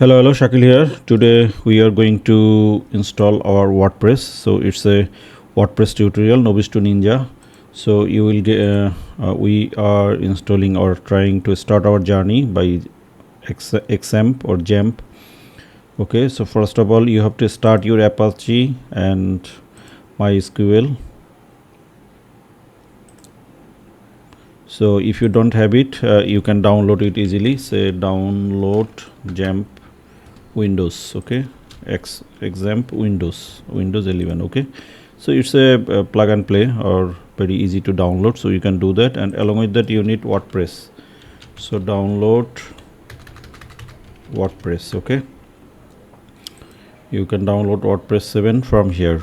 Hello, Shakil here. Today we are going to install our WordPress. So it's a WordPress tutorial, novice to ninja. So you will get. We are installing or trying to start our journey by xampp or xampp. Okay. So first of all, you have to start your Apache and MySQL. So if you don't have it, you can download it easily. Say download xampp Windows. Okay, xampp Windows 11. Okay, so it's a plug and play or very easy to download, so you can do that. And along with that you need WordPress, so download WordPress. Okay, you can download WordPress 7 from here.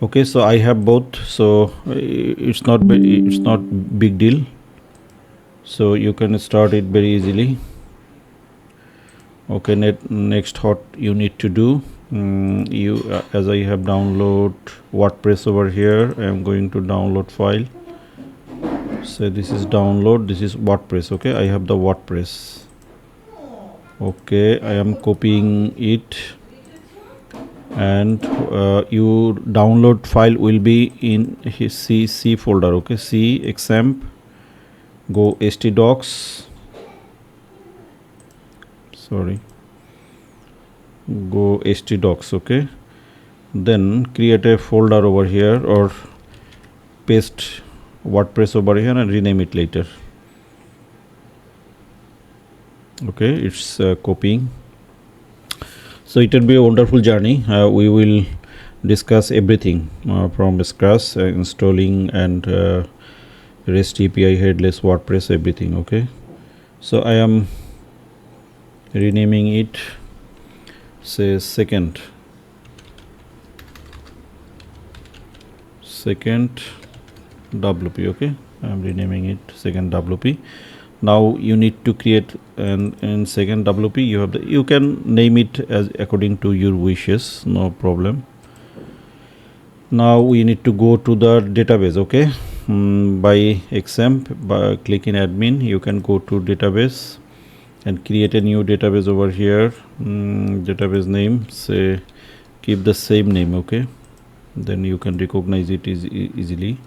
Okay, so I have both, so it's not big deal, so you can start it very easily. Okay, next what you need to do, as I have download WordPress over here, I am going to download file. So this is download, this is WordPress. Okay, I have the WordPress. Okay, I am copying it, and you download file will be in his C folder. Okay, C xampp, go htdocs, sorry, go htdocs. Okay, then create a folder over here or paste WordPress over here and rename it later. Okay, it's copying. So it will be a wonderful journey. We will discuss everything from scratch, installing and REST API, headless, WordPress, everything. Okay, so I am renaming it, say second WP. Okay, I am renaming it second WP. Now you need to create in second WP, you can name it as according to your wishes, no problem. Now we need to go to the database. Okay, by xampp, by clicking admin, you can go to database and create a new database over here. Database name, say keep the same name. Okay, then you can recognize it easily.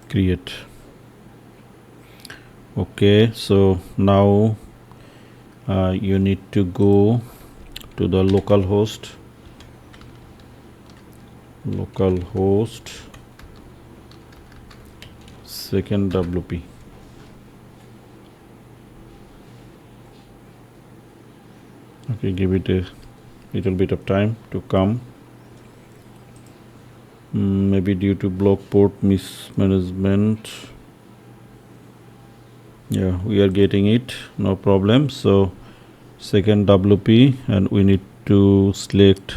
Create. Okay, so now you need to go to the localhost second WP. Okay, give it a little bit of time to come. Maybe due to block port mismanagement. Yeah, we are getting it, no problem. So second WP, and we need to select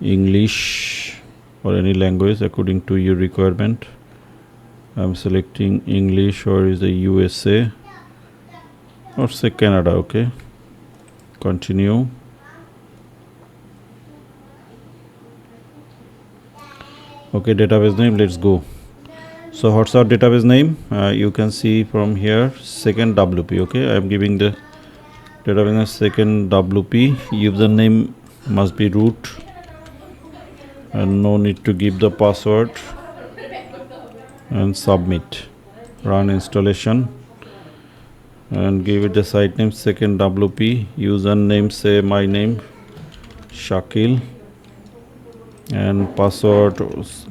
English or any language according to your requirement. I'm selecting English, or is the USA, or say Canada. Okay, continue. Okay, database name, let's go. So what's our database name? You can see from here, second WP. Okay, I am giving the database name second WP. Username must be root, and no need to give the password, and submit. Run installation and give it the site name second WP. Username, say my name Shakil, and password,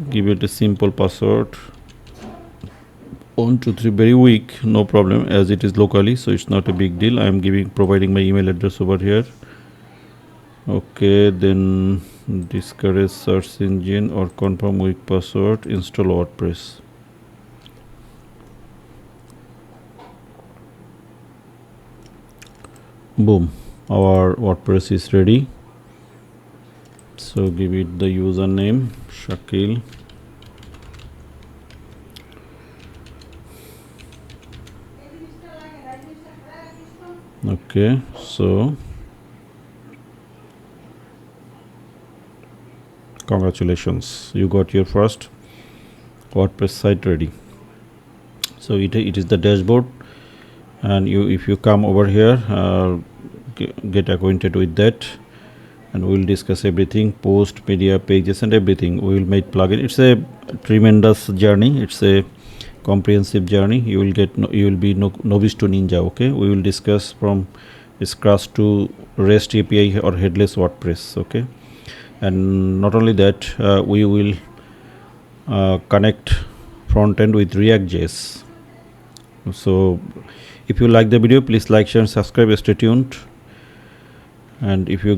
give it a simple password, 1 2 3, very weak, no problem, as it is locally, so it's not a big deal. I am providing my email address over here. Okay, then discourage search engine or confirm weak password, install WordPress. Boom, our WordPress is ready. So give it the username Shakil. Okay, so Congratulations, you got your first WordPress site ready. So it is the dashboard, and if you come over here, get acquainted with that, and we'll discuss everything: post, media, pages, and everything. We will make plugin. It's a tremendous journey. It's a comprehensive journey. You will be novice to ninja. Okay, we will discuss from scratch to REST API or headless WordPress. Okay, and not only that, we will connect front end with React.js. So if you like the video, please like, share, and subscribe. Stay tuned. And if you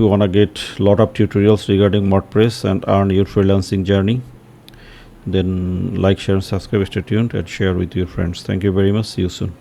want to get lot of tutorials regarding WordPress and earn your freelancing journey, then like, share, and subscribe. Stay tuned and share with your friends. Thank you very much. See you soon.